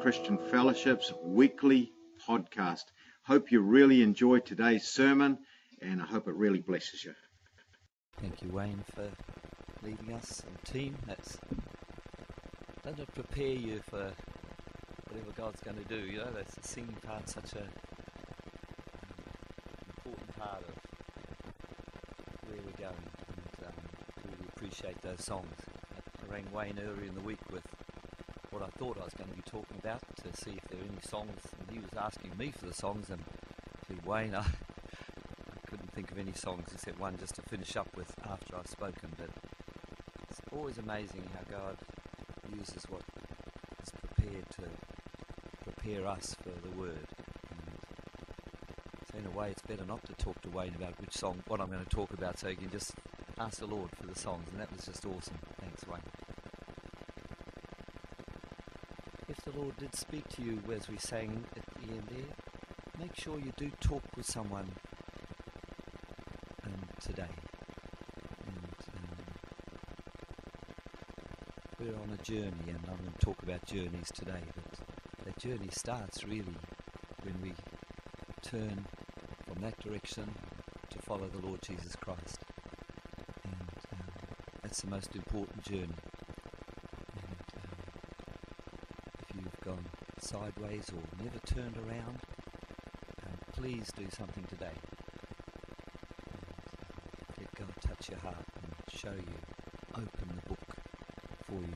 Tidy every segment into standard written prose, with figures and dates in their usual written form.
Christian Fellowship's weekly podcast. Hope you really enjoyed today's sermon, and I hope it really blesses you. Thank you, Wayne, for leading us and team. Doesn't it prepare you for whatever God's going to do? You know, that's the singing part, such a important part of where we're going, and really appreciate those songs. I rang Wayne earlier in the week with what I thought I was going to be talking about to see if there were any songs, and he was asking me for the songs, and see, Wayne, I couldn't think of any songs except one just to finish up with after I've spoken. But it's always amazing how God uses what is prepared to prepare us for the Word. And so in a way, it's better not to talk to Wayne about what I'm going to talk about, so you can just ask the Lord for the songs, and that was just awesome. Thanks, Wayne. If the Lord did speak to you as we sang at the end there, make sure you do talk with someone today. And we're on a journey, and I'm going to talk about journeys today, but that journey starts really when we turn from that direction to follow the Lord Jesus Christ. And that's the most important journey. If you've gone sideways or never turned around, please do something today. Let God touch your heart and show you, open the book for you.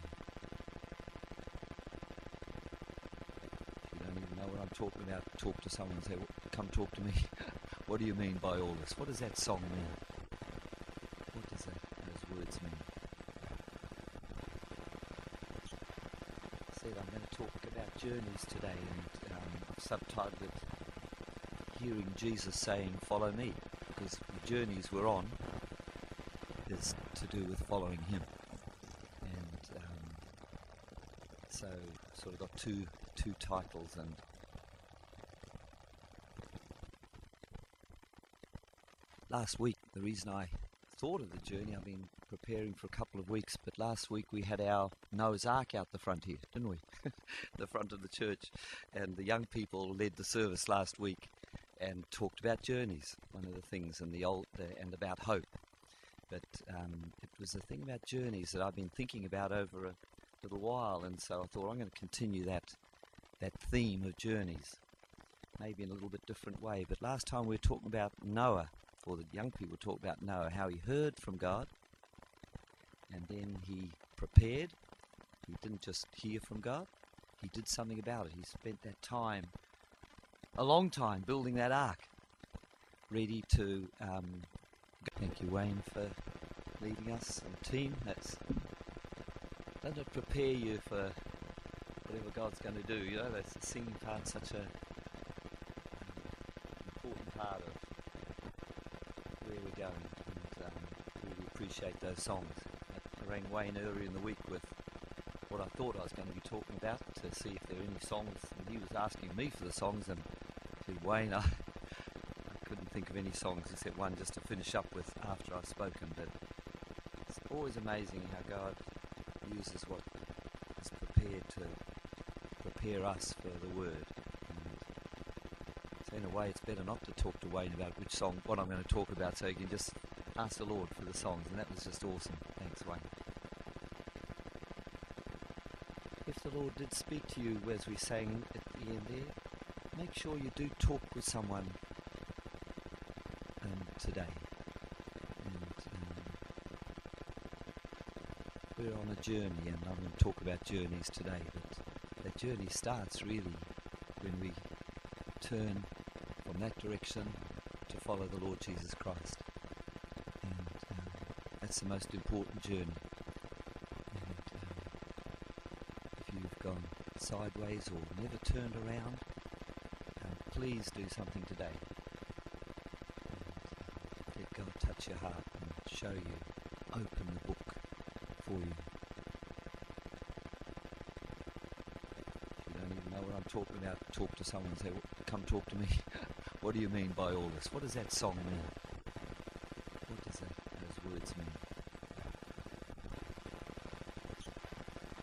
If you don't even know what I'm talking about, talk to someone and say, come talk to me. What do you mean by all this? What does that song mean? What does those words mean? I'm going to talk about journeys today, and I've subtitled it Hearing Jesus Saying Follow Me, because the journeys we're on is to do with following Him. And so sort of got two titles. And last week, the reason I thought of the journey, I've been preparing for a couple of weeks, but last week we had our Noah's Ark out the front here, didn't we? The front of the church, and the young people led the service last week and talked about journeys, one of the things, and and about hope. But it was the thing about journeys that I've been thinking about over a little while, and so I thought I'm going to continue that theme of journeys, maybe in a little bit different way. But last time we were talking about Noah, or the young people talked about Noah, how he heard from God, and then he prepared. He didn't just hear from God, he did something about it. He spent that time, a long time, building that ark, ready to thank you, Wayne, for leading us and team. Doesn't it prepare you for whatever God's going to do? You know, that's the singing part, such a important part of where we're going, and really appreciate those songs. I rang Wayne earlier in the week with what I thought I was going to be talking about to see if there were any songs, and he was asking me for the songs, and I said, Wayne, I couldn't think of any songs except one just to finish up with after I've spoken. But it's always amazing how God uses what is prepared to prepare us for the Word. So in a way, it's better not to talk to Wayne about what I'm going to talk about, so you can just ask the Lord for the songs, and that was just awesome. Thanks, Wayne. If the Lord did speak to you as we sang at the end there, make sure you do talk with someone today. And we're on a journey, and I'm going to talk about journeys today, but that journey starts really when we turn from that direction to follow the Lord Jesus Christ. And that's the most important journey. And if you've gone sideways or never turned around, please do something today. Let God touch your heart and show you, open the book for you. If you don't even know what I'm talking about, talk to someone and say, come talk to me. What do you mean by all this? What does that song mean? What does those words mean?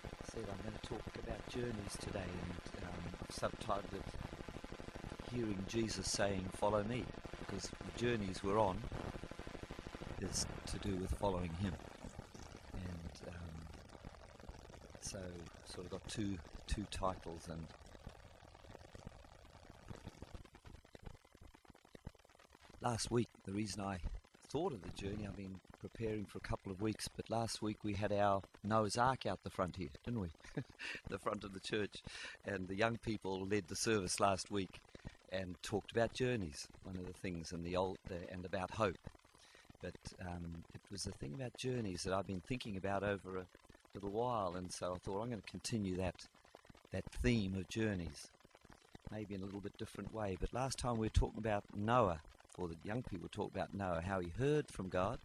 I said I'm going to talk about journeys today, and subtitled it Hearing Jesus Saying, Follow Me, because the journeys we're on is to do with following Him. And so sort of got two titles. And last week, the reason I thought of the journey, I've been preparing for a couple of weeks, but last week we had our Noah's Ark out the front here, didn't we? The front of the church. And the young people led the service last week and talked about journeys, one of the things, and and about hope. But it was the thing about journeys that I've been thinking about over a little while, and so I thought I'm going to continue that theme of journeys, maybe in a little bit different way. But last time we were talking about Noah, or the young people talked about Noah, how he heard from God,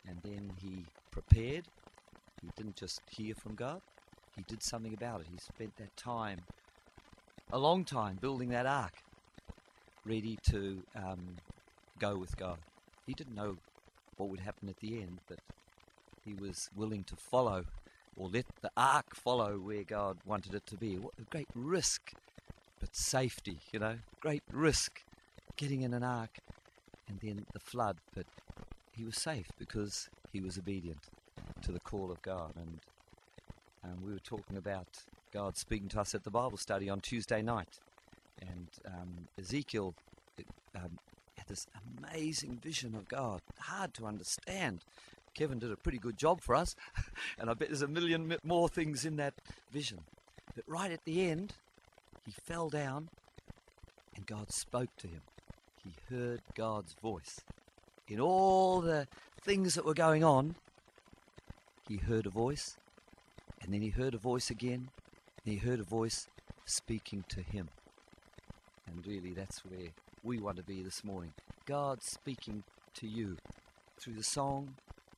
and then he prepared. He didn't just hear from God, he did something about it. He spent that time, a long time, building that ark, ready to go with God. He didn't know what would happen at the end, but he was willing to follow, or let the ark follow where God wanted it to be. What a great risk, but safety, great risk, getting in an ark, and then the flood, but he was safe because he was obedient to the call of God. And we were talking about God speaking to us at the Bible study on Tuesday night, and Ezekiel had this amazing vision of God, hard to understand. Kevin did a pretty good job for us, and I bet there's a million more things in that vision. But right at the end, he fell down, and God spoke to him. He heard God's voice. In all the things that were going on, he heard a voice, and then he heard a voice again, and he heard a voice speaking to him. And really, that's where we want to be this morning. God speaking to you through the song,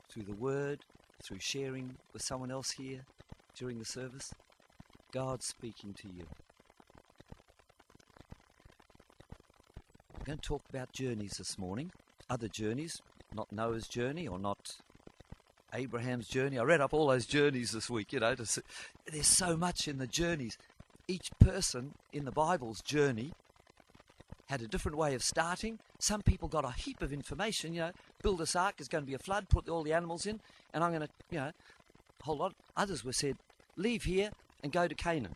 through the word, through sharing with someone else here during the service. God speaking to you. I'm going to talk about journeys this morning. Other journeys, not Noah's journey or not Abraham's journey. I read up all those journeys this week, there's so much in the journeys. Each person in the Bible's journey had a different way of starting. Some people got a heap of information, build this ark, there's going to be a flood, put all the animals in, and I'm going to, a whole lot. Others were said, leave here and go to Canaan.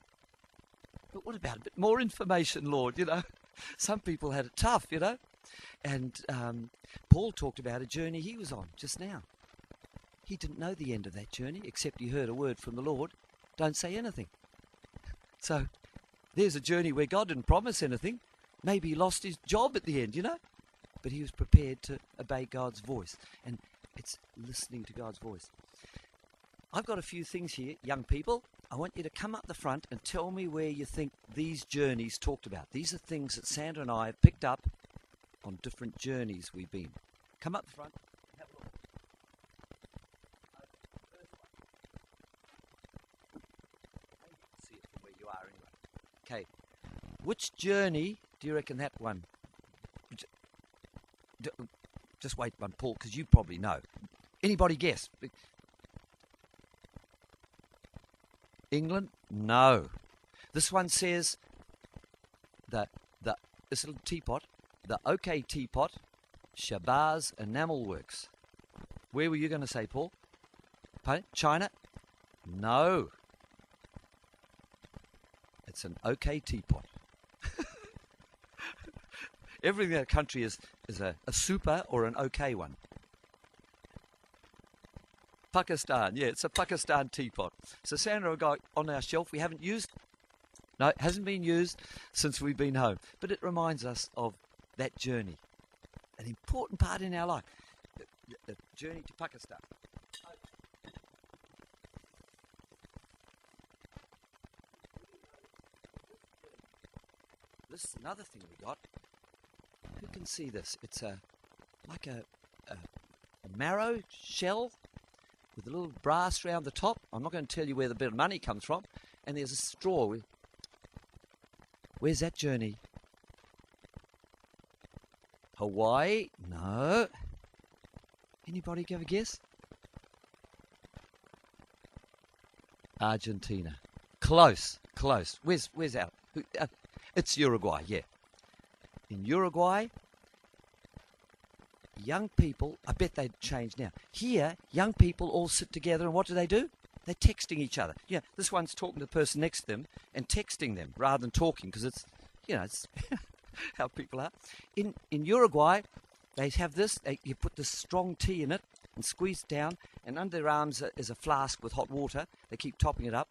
But what about a bit more information, Lord, Some people had it tough, And Paul talked about a journey he was on just now. He didn't know the end of that journey, except he heard a word from the Lord, don't say anything. So there's a journey where God didn't promise anything. Maybe he lost his job at the end, But he was prepared to obey God's voice. And it's listening to God's voice. I've got a few things here, young people. I want you to come up the front and tell me where you think these journeys talked about. These are things that Sandra and I have picked up on different journeys we've been. Come up the front and have a look. First one. Maybe you can see it from where you are anyway. Okay. Which journey do you reckon that one? Just wait one, Paul, because you probably know. Anybody guess? England? No. This one says this little teapot, the OK Teapot, Shabazz Enamel Works. Where were you going to say, Paul? China? No. It's an OK Teapot. Everything in that country is a super or an OK one. Pakistan, yeah, it's a Pakistan teapot. So Sandra got on our shelf, we haven't used. No, it hasn't been used since we've been home. But it reminds us of that journey, an important part in our life, the journey to Pakistan. This is another thing we got. Who can see this? It's like a marrow shell with a little brass round the top. I'm not going to tell you where the bit of money comes from. And there's a straw. Where's that journey? Hawaii? No. Anybody have a guess? Argentina. Close. Where's out? It's Uruguay, yeah. In Uruguay, young people, I bet they'd change now. Here, young people all sit together and what do? They're texting each other. Yeah, this one's talking to the person next to them and texting them rather than talking because it's how people are. In Uruguay, they have this. You put this strong tea in it and squeeze it down, and under their arms is a flask with hot water. They keep topping it up,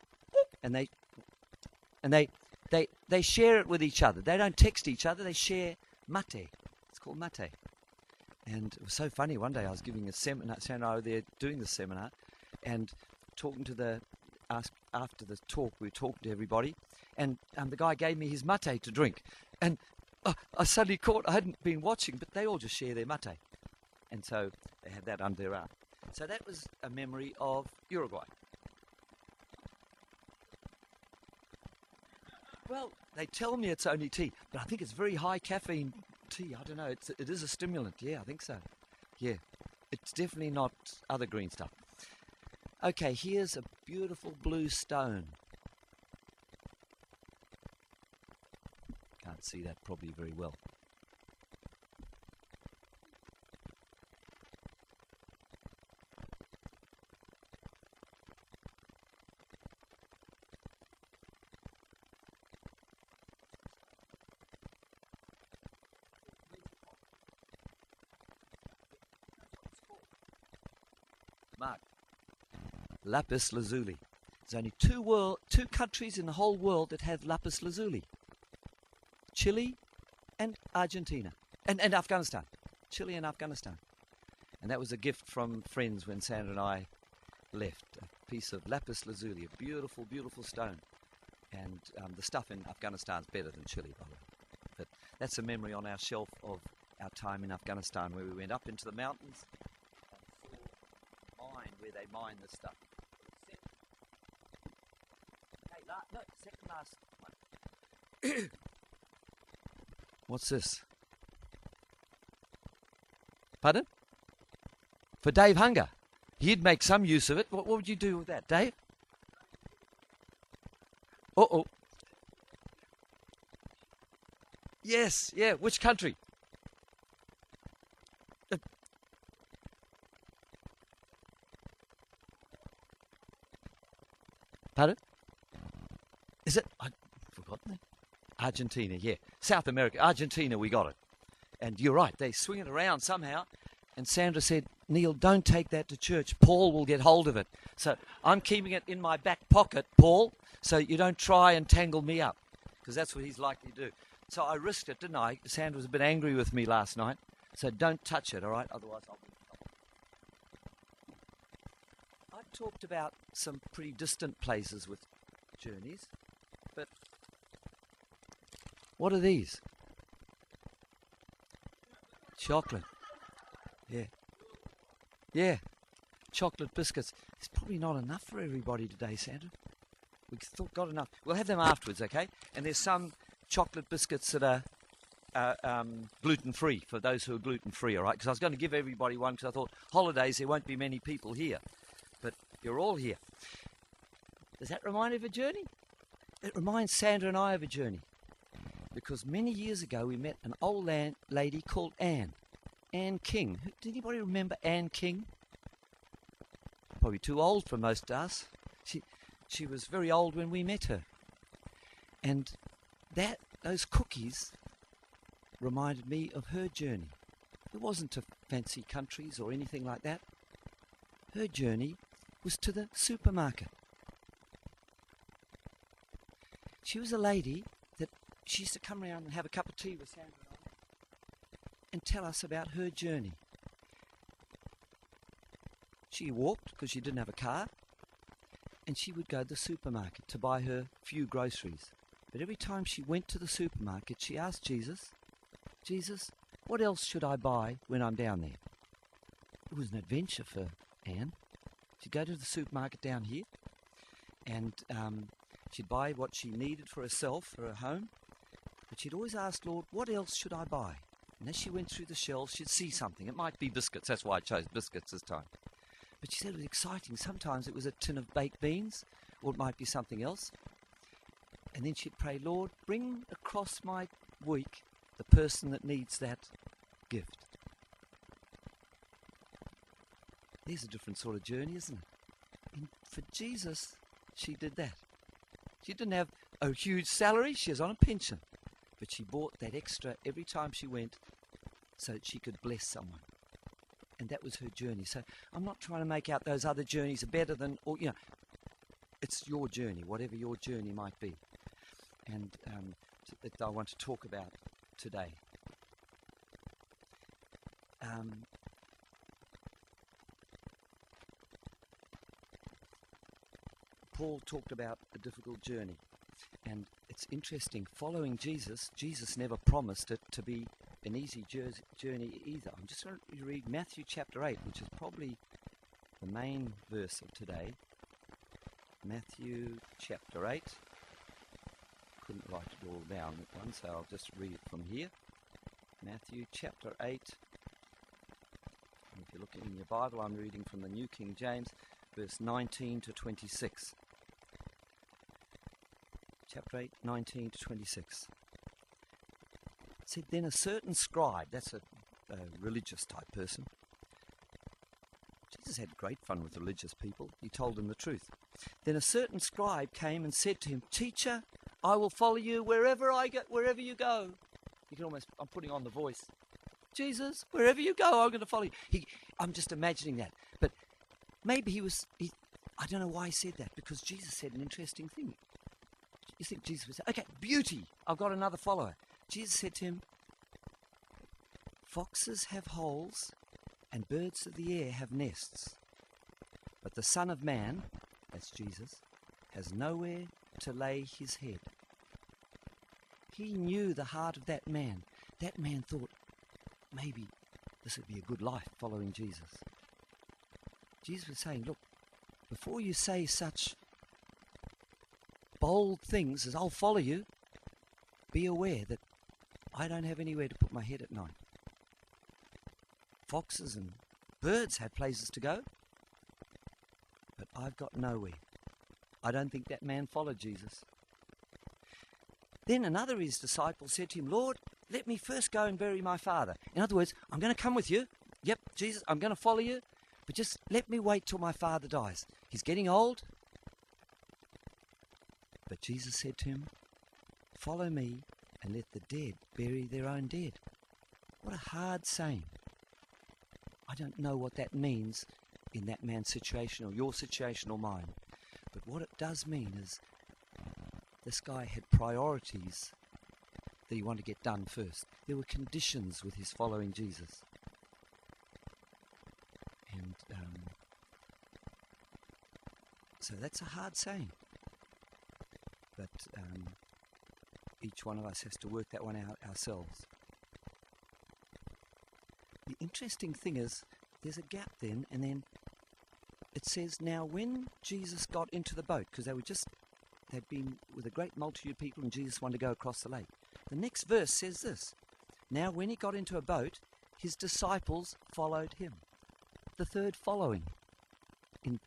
and they share it with each other. They don't text each other. They share mate. It's called mate. And it was so funny. One day I was giving a seminar. Sandra, they're doing the seminar, and talking to after the talk, we were talking to everybody, and the guy gave me his mate to drink, and I suddenly caught. I hadn't been watching, but they all just share their mate, and so they had that under their arm. So that was a memory of Uruguay. Well, they tell me it's only tea, but I think it's very high caffeine tea. I don't know. It is a stimulant. Yeah, I think so. Yeah, it's definitely not other green stuff. Okay, here's a beautiful blue stone. Can't see that probably very well. Mark. Lapis lazuli. There's only two countries in the whole world that have lapis lazuli. Chile and Argentina. And Afghanistan. Chile and Afghanistan. And that was a gift from friends when Sandra and I left. A piece of lapis lazuli, a beautiful, beautiful stone. And the stuff in Afghanistan is better than Chile, by the way. But that's a memory on our shelf of our time in Afghanistan, where we went up into the mountains and saw a mine where they mine this stuff. Second last one. What's this? Pardon? For Dave Hunger. He'd make some use of it. What would you do with that, Dave? Uh-oh. Yes, yeah. Which country? Pardon? Is it? I've forgotten it. Argentina, yeah. South America. Argentina, we got it. And you're right, they swing it around somehow. And Sandra said, Neil, don't take that to church. Paul will get hold of it. So I'm keeping it in my back pocket, Paul, so you don't try and tangle me up, because that's what he's likely to do. So I risked it, didn't I? Sandra was a bit angry with me last night. So don't touch it, all right? Otherwise I'll be in trouble. I've talked about some pretty distant places with journeys, but what are these? Chocolate. Yeah. Yeah. Chocolate biscuits. It's probably not enough for everybody today, Sandra. We thought got enough. We'll have them afterwards, okay? And there's some chocolate biscuits that are gluten-free, for those who are gluten-free, all right? Because I was going to give everybody one because I thought, holidays, there won't be many people here. But you're all here. Does that remind you of a journey? It reminds Sandra and I of a journey. Because many years ago we met an old lady called Anne. Anne King. Did anybody remember Anne King? Probably too old for most of us. She was very old when we met her. And those cookies reminded me of her journey. It wasn't to fancy countries or anything like that. Her journey was to the supermarket. She was a lady that she used to come around and have a cup of tea with Sandra and I and tell us about her journey. She walked because she didn't have a car, and she would go to the supermarket to buy her few groceries. But every time she went to the supermarket, she asked Jesus, what else should I buy when I'm down there? It was an adventure for Anne. She'd go to the supermarket down here, and she'd buy what she needed for herself, for her home. But she'd always ask, Lord, what else should I buy? And as she went through the shelves, she'd see something. It might be biscuits. That's why I chose biscuits this time. But she said it was exciting. Sometimes it was a tin of baked beans, or it might be something else. And then she'd pray, Lord, bring across my week the person that needs that gift. There's a different sort of journey, isn't it? And for Jesus, she did that. She didn't have a huge salary. She was on a pension. But she bought that extra every time she went so that she could bless someone. And that was her journey. So I'm not trying to make out those other journeys are better than, or it's your journey, whatever your journey might be. And that I want to talk about today. Paul talked about a difficult journey. And it's interesting, following Jesus, Jesus never promised it to be an easy journey either. I'm just going to read Matthew chapter 8, which is probably the main verse of today. Matthew chapter 8. Couldn't write it all down at once, so I'll just read it from here. Matthew chapter 8. And if you're looking in your Bible, I'm reading from the New King James, verse 19 to 26. Chapter 8, 19 to 26. It said, then a certain scribe, that's a religious type person. Jesus had great fun with religious people. He told them the truth. Then a certain scribe came and said to him, Teacher, I will follow you wherever you go. You can almost, I'm putting on the voice. Jesus, wherever you go, I'm going to follow you. I'm just imagining that. But maybe I don't know why he said that, because Jesus said an interesting thing. You think Jesus would say, okay, beauty, I've got another follower. Jesus said to him, foxes have holes and birds of the air have nests, but the Son of Man, that's Jesus, has nowhere to lay his head. He knew the heart of that man. That man thought, maybe this would be a good life following Jesus. Jesus was saying, look, before you say such bold things as I'll follow you, be aware that I don't have anywhere to put my head at night. Foxes and birds have places to go, but I've got nowhere. I don't think that man followed Jesus. Then another of his disciples said to him, Lord, let me first go and bury my father. In other words, I'm going to come with you. Yep, Jesus, I'm going to follow you, but just let me wait till my father dies. He's getting old. But Jesus said to him, follow me and let the dead bury their own dead. What a hard saying. I don't know what that means in that man's situation or your situation or mine. But what it does mean is this guy had priorities that he wanted to get done first. There were conditions with his following Jesus. And so that's a hard saying. But each one of us has to work that one out ourselves. The interesting thing is, there's a gap then, and then it says, now when Jesus got into the boat, because they'd been with a great multitude of people and Jesus wanted to go across the lake. The next verse says this, now when he got into a boat, his disciples followed him. The third following in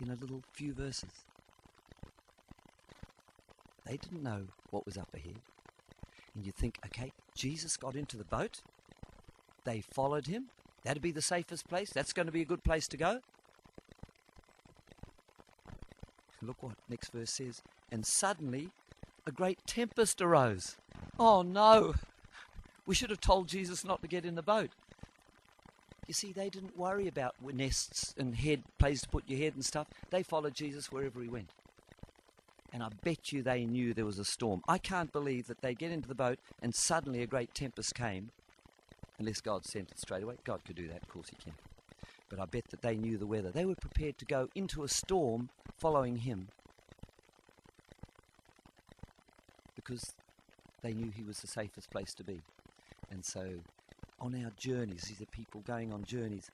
a little few verses. They didn't know what was up ahead. And you think, okay, Jesus got into the boat. They followed him. That'd be the safest place. That's going to be a good place to go. Look what next verse says. And suddenly a great tempest arose. Oh no! We should have told Jesus not to get in the boat. You see, they didn't worry about nests and places to put your head and stuff. They followed Jesus wherever he went. And I bet you they knew there was a storm. I can't believe that they get into the boat and suddenly a great tempest came. Unless God sent it straight away. God could do that, of course he can. But I bet that they knew the weather. They were prepared to go into a storm following him because they knew he was the safest place to be. And so on our journeys, these are people going on journeys,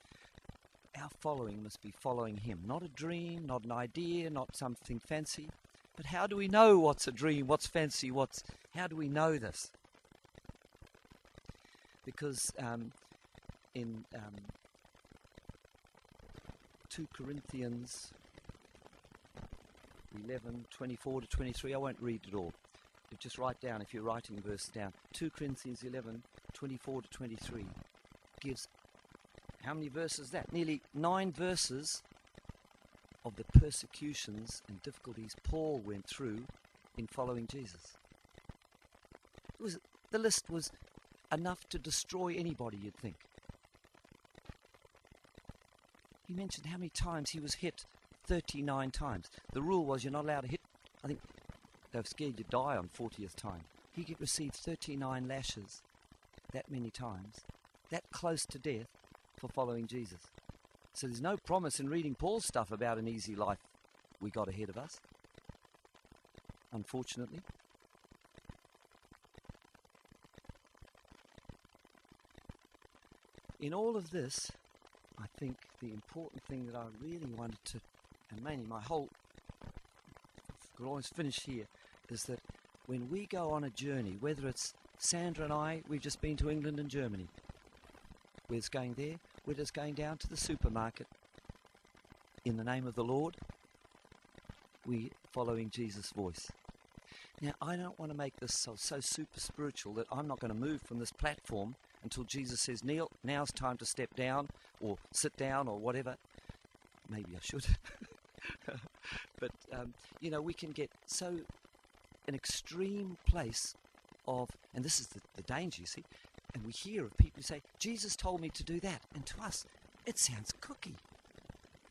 our following must be following him. Not a dream, not an idea, not something fancy. But how do we know what's a dream, what's fancy, how do we know this? Because in 2 Corinthians 11:24 to 23. I won't read it all. You just write down, if you're writing verses down, 2 Corinthians 11:24 to 23 gives, how many verses is that? Nearly 9 verses of the persecutions and difficulties Paul went through in following Jesus. The list was enough to destroy anybody, you'd think. He mentioned how many times he was hit. 39 times. The rule was you're not allowed to hit. I think they were scared you'd die on 40th time. He could receive 39 lashes that many times, that close to death, for following Jesus. So there's no promise in reading Paul's stuff about an easy life we got ahead of us, unfortunately. In all of this, I think the important thing that I really wanted to, and mainly my whole, could always finish here, is that when we go on a journey, whether it's Sandra and I, we've just been to England and Germany. We're just going there, we're just going down to the supermarket. In the name of the Lord, we're following Jesus' voice. Now, I don't want to make this so super spiritual that I'm not going to move from this platform until Jesus says, Neil, now's time to step down or sit down or whatever. Maybe I should. But, we can get so an extreme place of, and this is the danger, you see, and we hear of people who say, Jesus told me to do that. And to us, it sounds cookie.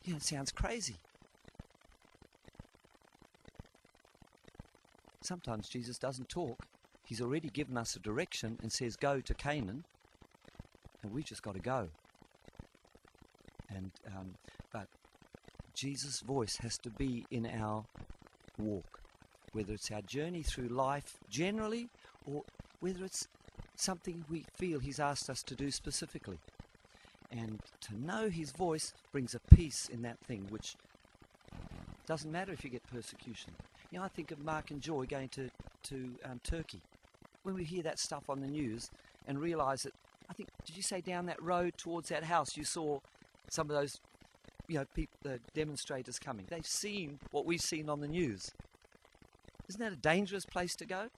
It sounds crazy. Sometimes Jesus doesn't talk. He's already given us a direction and says, go to Canaan. And we've just got to go. And but Jesus' voice has to be in our walk, whether it's our journey through life generally, or whether it's something we feel He's asked us to do specifically. And to know His voice brings a peace in that thing, which doesn't matter if you get persecution. I think of Mark and Joy going to Turkey. When we hear that stuff on the news and realise that, I think, did you say down that road towards that house you saw some of those, people, the demonstrators coming? They've seen what we've seen on the news. Isn't that a dangerous place to go?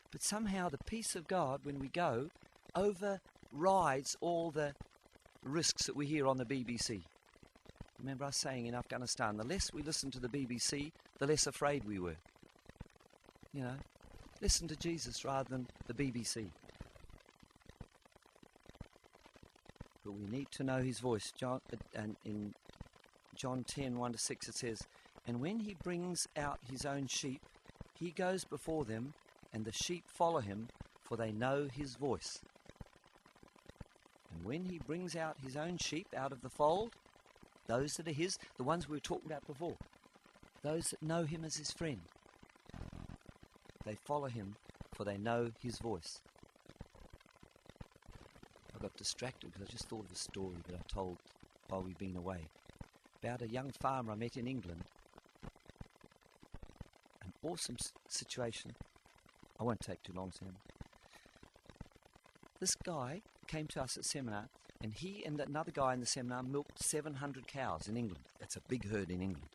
But somehow the peace of God, when we go, overrides all the risks that we hear on the BBC. Remember us saying in Afghanistan, the less we listened to the BBC, the less afraid we were. Listen to Jesus rather than the BBC. But we need to know His voice. And in John 10, 1-6 it says, and when He brings out His own sheep, He goes before them, and the sheep follow Him, for they know His voice. And when He brings out His own sheep out of the fold, those that are His, the ones we were talking about before, those that know Him as His friend, they follow Him, for they know His voice. I got distracted because I just thought of a story that I told while we've been away about a young farmer I met in England. An awesome situation. I won't take too long, Sam. This guy came to us at seminar, and he and another guy in the seminar milked 700 cows in England. That's a big herd in England.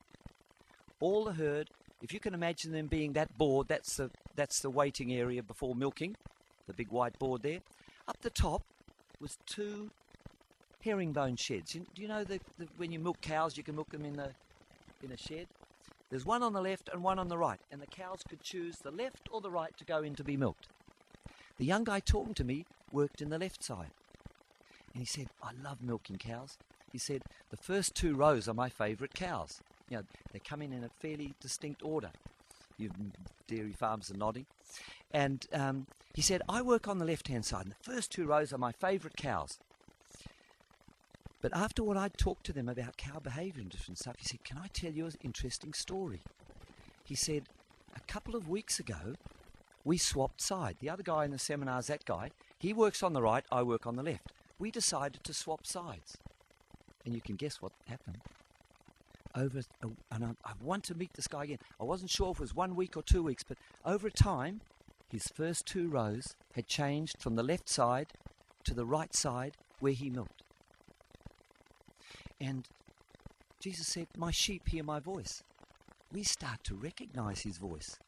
All the herd, if you can imagine them being that board, that's the waiting area before milking, the big white board there. Up the top was 2 herringbone sheds. Do you know that when you milk cows, you can milk them in a shed? There's one on the left and one on the right, and the cows could choose the left or the right to go in to be milked. The young guy talking to me worked in the left side. And he said, I love milking cows. He said, the first 2 rows are my favourite cows. They come in a fairly distinct order. You dairy farms are nodding. And he said, I work on the left-hand side, and the first 2 rows are my favourite cows. But after what I'd talked to them about cow behaviour and different stuff, he said, can I tell you an interesting story? He said, a couple of weeks ago, we swapped side. The other guy in the seminar is that guy. He works on the right, I work on the left. We decided to swap sides. And you can guess what happened. And I want to meet this guy again. I wasn't sure if it was 1 week or 2 weeks, but over time, his first 2 rows had changed from the left side to the right side where he milked. And Jesus said, my sheep hear my voice. we start to recognize his voice.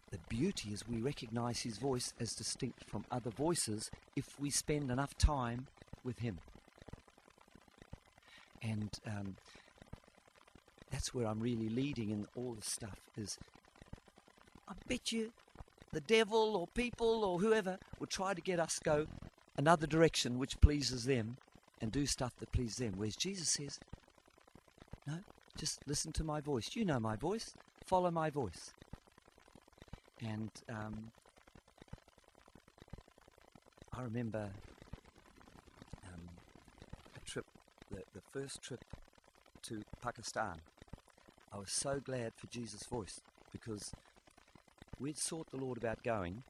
The beauty is we recognize his voice as distinct from other voices if we spend enough time with him. And that's where I'm really leading in all this stuff, is I bet you the devil or people or whoever will try to get us to go another direction which pleases them and do stuff that pleases them. Whereas Jesus says, no, just listen to my voice. You know my voice. Follow my voice. And I remember a trip, the first trip to Pakistan. I was so glad for Jesus' voice because we'd sought the Lord about going,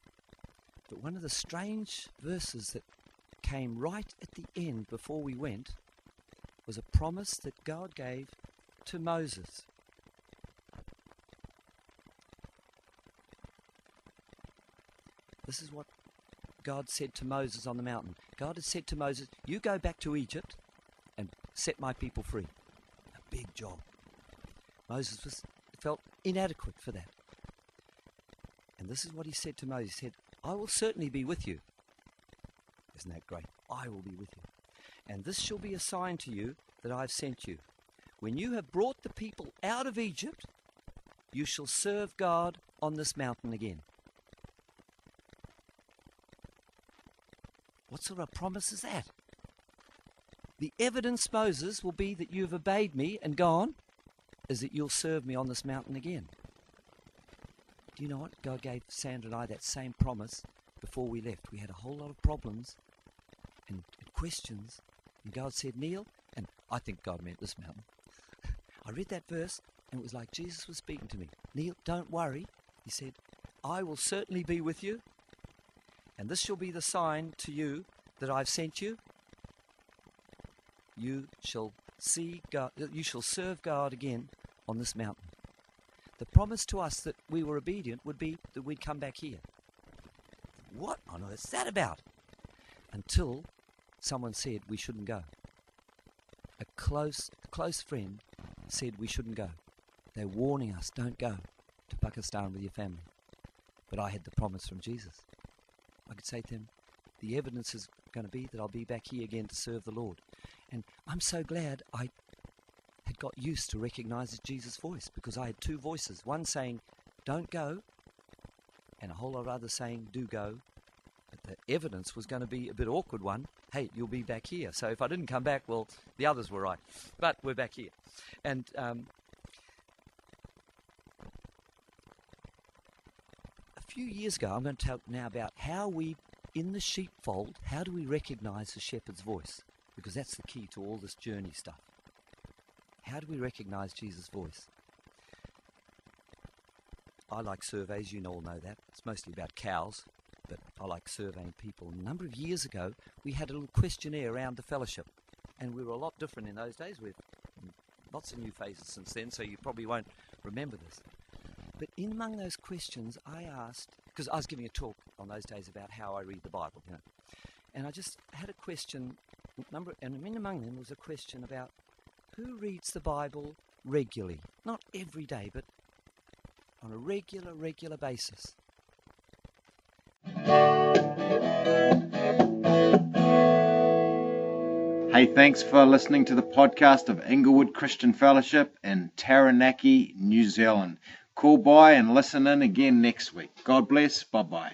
but one of the strange verses that came right at the end before we went was a promise that God gave to Moses. This is what God said to Moses on the mountain. God had said to Moses, you go back to Egypt and set my people free. A big job. Moses felt inadequate for that. And this is what he said to Moses. He said, I will certainly be with you. Isn't that great? I will be with you. And this shall be a sign to you that I have sent you. When you have brought the people out of Egypt, you shall serve God on this mountain again. What sort of promise is that? The evidence, Moses, will be that you have obeyed me and gone, is that you'll serve me on this mountain again. Do you know what? God gave Sandra and I that same promise before we left. We had a whole lot of problems and questions. And God said, Neil, and I think God meant this mountain. I read that verse and it was like Jesus was speaking to me. Neil, don't worry. He said, I will certainly be with you. And this shall be the sign to you that I've sent you. You shall see God, you shall serve God again on this mountain. The promise to us that we were obedient would be that we'd come back here. What on earth is that about? Until someone said we shouldn't go. A close friend said we shouldn't go. They're warning us, don't go to Pakistan with your family. But I had the promise from Jesus. I could say to him, the evidence is going to be that I'll be back here again to serve the Lord. And I'm so glad I had got used to recognize Jesus' voice, because I had two voices, one saying, don't go, and a whole lot of others saying, do go. But the evidence was going to be a bit awkward one. Hey, you'll be back here. So if I didn't come back, well, the others were right. But we're back here. And few years ago, I'm going to talk now about how we, in the sheepfold, how do we recognize the shepherd's voice? Because that's the key to all this journey stuff. How do we recognize Jesus' voice? I like surveys, you all know that. It's mostly about cows, but I like surveying people. A number of years ago, we had a little questionnaire around the fellowship, and we were a lot different in those days. We've lots of new faces since then, so you probably won't remember this. But in among those questions, I asked, because I was giving a talk on those days about how I read the Bible, and I just had a question, and in among them was a question about who reads the Bible regularly, not every day, but on a regular basis. Hey, thanks for listening to the podcast of Inglewood Christian Fellowship in Taranaki, New Zealand. Call by and listen in again next week. God bless. Bye-bye.